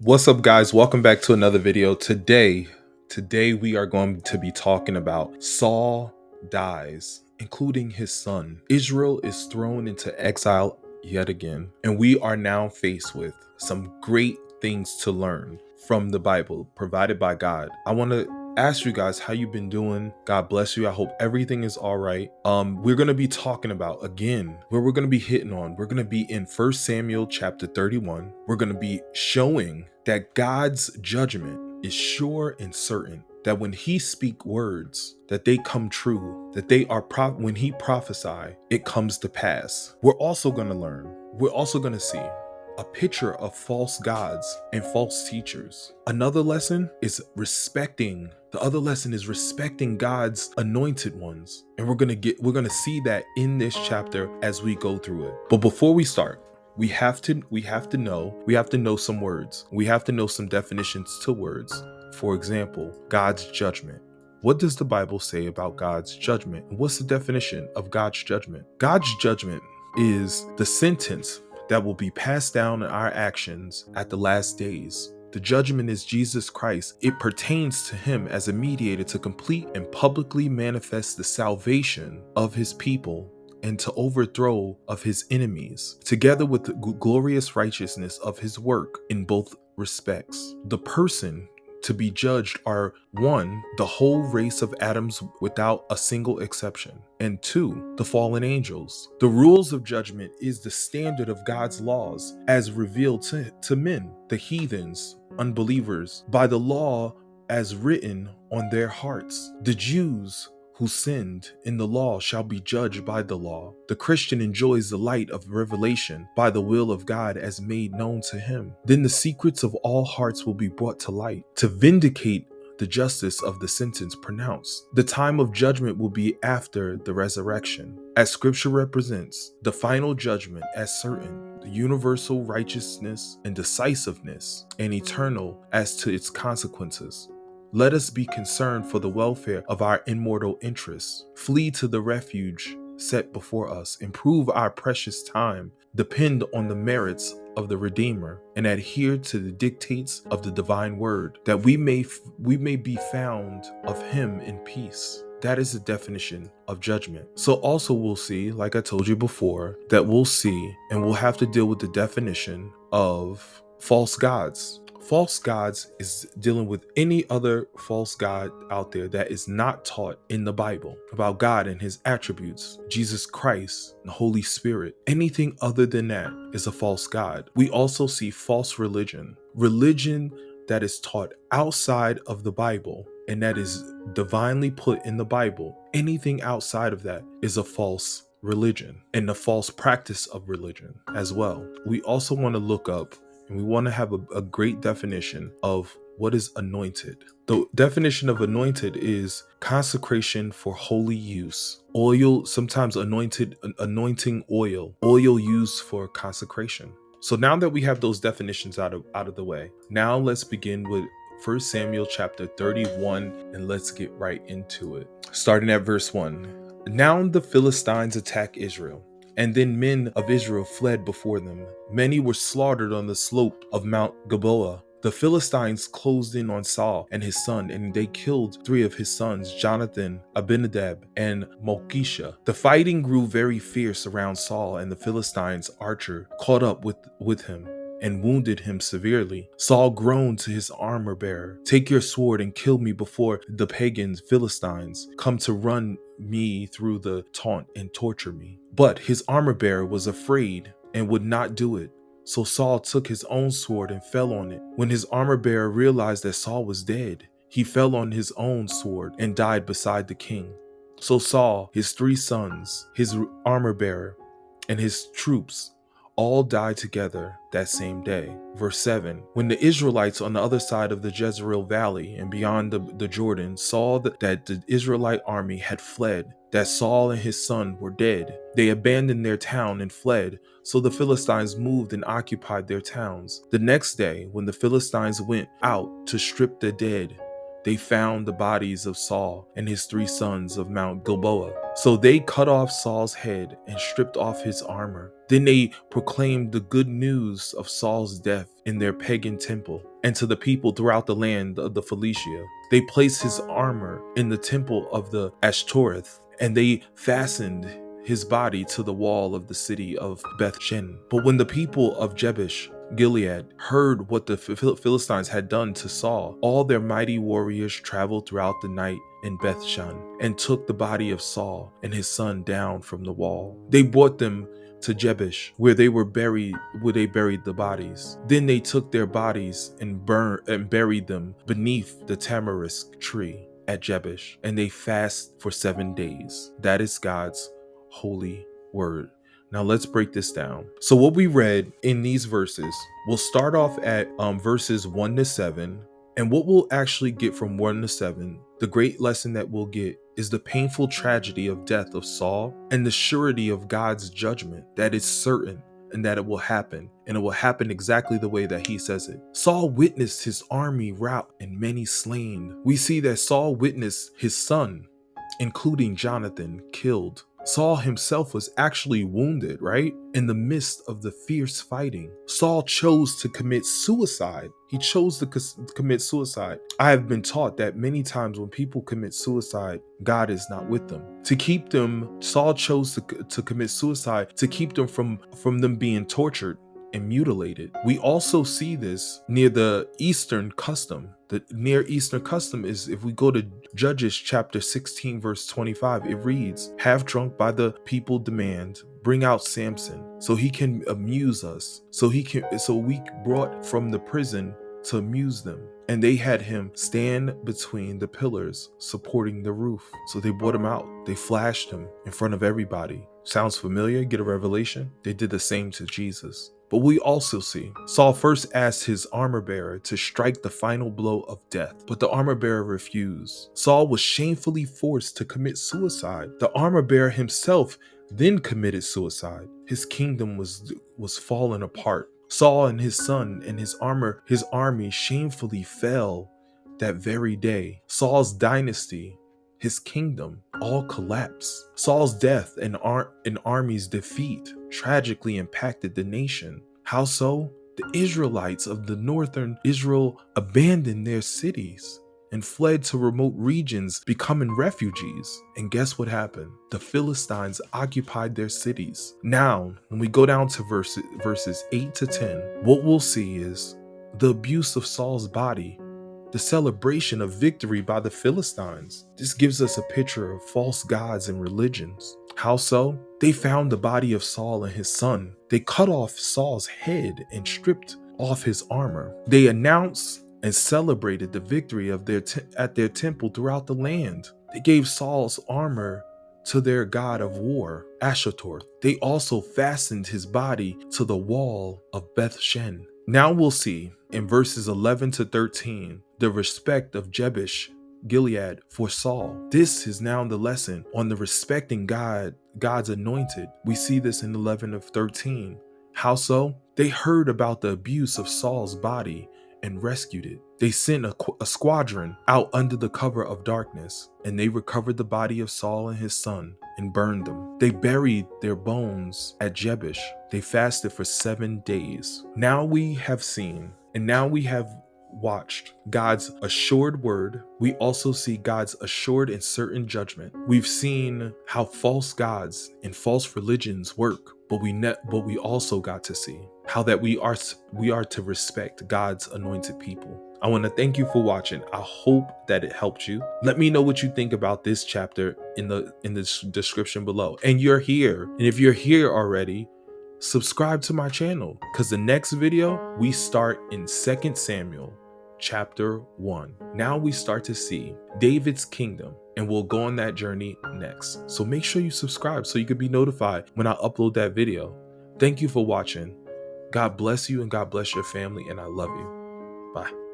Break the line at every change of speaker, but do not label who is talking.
What's up, guys? Welcome back to another video. Today we are going to be talking about Saul dies, including his son. Israel is thrown into exile yet again, and we are now faced with some great things to learn from the Bible provided by God. I want to ask you guys how you've been doing. God bless you. I hope everything is all right. We're going to be talking about again where we're going to be hitting on. We're going to be in 1 Samuel chapter 31. We're going to be showing that God's judgment is sure and certain, that when he speak words, that they come true, that they are when he prophesy, it comes to pass. We're also going to learn. We're also going to see a picture of false gods and false teachers. Another lesson is respecting. The other lesson is respecting God's anointed ones. And we're going to see that in this chapter as we go through it. But before we start, we have to know some words. We have to know some definitions to words. For example, God's judgment. What does the Bible say about God's judgment? And what's the definition of God's judgment? God's judgment is the sentence that will be passed down in our actions at the last days. The judgment is Jesus Christ. It pertains to him as a mediator to complete and publicly manifest the salvation of his people and to overthrow of his enemies, together with the glorious righteousness of his work in both respects. The person to be judged are 1, the whole race of Adams without a single exception, and 2, the fallen angels. The rules of judgment is the standard of God's laws as revealed to men, the heathens, unbelievers, by the law as written on their hearts. The Jews who sinned in the law shall be judged by the law. The Christian enjoys the light of revelation by the will of God as made known to him. Then the secrets of all hearts will be brought to light to vindicate the justice of the sentence pronounced. The time of judgment will be after the resurrection, as scripture represents the final judgment as certain, the universal righteousness and decisiveness, and eternal as to its consequences. Let us be concerned for the welfare of our immortal interests. Flee to the refuge set before us. Improve our precious time. Depend on the merits of the Redeemer and adhere to the dictates of the divine word, that we may be found of him in peace. That is the definition of judgment. So also we'll see, like I told you before, that we'll see and we'll have to deal with the definition of false gods. False gods is dealing with any other false god out there that is not taught in the Bible about God and his attributes, Jesus Christ, the Holy Spirit. Anything other than that is a false god. We also see false religion that is taught outside of the Bible and that is divinely put in the Bible. Anything outside of that is a false religion and the false practice of religion as well. We also want to look up and we want to have a great definition of what is anointed. The definition of anointed is consecration for holy use. Oil, sometimes anointing oil used for consecration. So now that we have those definitions out of the way, now let's begin with 1 Samuel chapter 31 and let's get right into it. Starting at verse 1. Now the Philistines attack Israel. And then men of Israel fled before them. Many were slaughtered on the slope of Mount Gilboa. The Philistines closed in on Saul and his son, and they killed 3 of his sons, Jonathan, Abinadab, and Malchishua. The fighting grew very fierce around Saul, and the Philistines' archer caught up with him and wounded him severely. Saul groaned to his armor bearer, "Take your sword and kill me before the pagan Philistines come to run me through the taunt and torture me." But his armor bearer was afraid and would not do it. So Saul took his own sword and fell on it. When his armor bearer realized that Saul was dead, he fell on his own sword and died beside the king. So Saul, his 3 sons, his armor bearer, and his troops all died together that same day. Verse 7. When the Israelites on the other side of the Jezreel Valley and beyond the Jordan saw that the Israelite army had fled, that Saul and his son were dead, they abandoned their town and fled. So the Philistines moved and occupied their towns. The next day, when the Philistines went out to strip the dead, they found the bodies of Saul and his 3 sons of Mount Gilboa. So they cut off Saul's head and stripped off his armor. Then they proclaimed the good news of Saul's death in their pagan temple. and to the people throughout the land of the Philistia. They placed his armor in the temple of the Ashtoreth, and they fastened his body to the wall of the city of Bethshen. But when the people of Jabesh Gilead heard what the Philistines had done to Saul, all their mighty warriors traveled throughout the night in Bethshan and took the body of Saul and his son down from the wall. They brought them to Jabesh, where they buried the bodies. Then they took their bodies and buried them beneath the tamarisk tree at Jabesh, and they fast for 7 days. That is God's holy word. Now let's break this down. So what we read in these verses, we'll start off at verses 1 to 7. And what we'll actually get from 1 to 7, the great lesson that we'll get is the painful tragedy of death of Saul and the surety of God's judgment that is certain and that it will happen. And it will happen exactly the way that he says it. Saul witnessed his army rout and many slain. We see that Saul witnessed his son, including Jonathan, killed. Saul himself was actually wounded, right? In the midst of the fierce fighting. Saul chose to commit suicide. He chose to commit suicide. I have been taught that many times when people commit suicide, God is not with them. To keep them, Saul chose to commit suicide to keep them from them being tortured and mutilated. We also see this near the Eastern custom. The Near Eastern custom is, if we go to Judges chapter 16 verse 25, it reads, half drunk by the people demand, bring out Samson so he can amuse us. So we brought from the prison to amuse them. And they had him stand between the pillars supporting the roof. So they brought him out. They flashed him in front of everybody. Sounds familiar? Get a revelation? They did the same to Jesus. But we also see Saul first asked his armor bearer to strike the final blow of death, but the armor bearer refused. Saul was shamefully forced to commit suicide. The armor bearer himself then committed suicide. His kingdom was falling apart. Saul and his son and his army shamefully fell that very day. Saul's dynasty, his kingdom, all collapsed. Saul's death and army's defeat tragically impacted the nation. How so? The Israelites of the northern Israel abandoned their cities and fled to remote regions, becoming refugees. And guess what happened? The Philistines occupied their cities. Now, when we go down to verses 8 to 10, what we'll see is the abuse of Saul's body, the celebration of victory by the Philistines. This gives us a picture of false gods and religions. How so? They found the body of Saul and his son. They cut off Saul's head and stripped off his armor. They announced and celebrated the victory of at their temple throughout the land. They gave Saul's armor to their god of war, Ashtoreth. They also fastened his body to the wall of Bethshen. Now we'll see in verses 11 to 13 the respect of Jabesh Gilead for Saul. This is now the lesson on the respecting God's anointed. We see this in 11 of 13. How so? They heard about the abuse of Saul's body and rescued it. They sent a squadron out under the cover of darkness, and they recovered the body of Saul and his son and burned them. They buried their bones at Jabesh. They fasted for 7 days. Now we have seen, and now we have watched God's assured word. We also see God's assured and certain judgment. We've seen how false gods and false religions work, but we also got to see how that we are to respect God's anointed people. I want to thank you for watching. I hope that it helped you. Let me know what you think about this chapter in the description below. And you're here. And if you're here already, subscribe to my channel, because the next video we start in 2 Samuel chapter 1. Now we start to see David's kingdom, and we'll go on that journey next. So make sure you subscribe so you can be notified when I upload that video. Thank you for watching. God bless you and God bless your family, and I love you. Bye.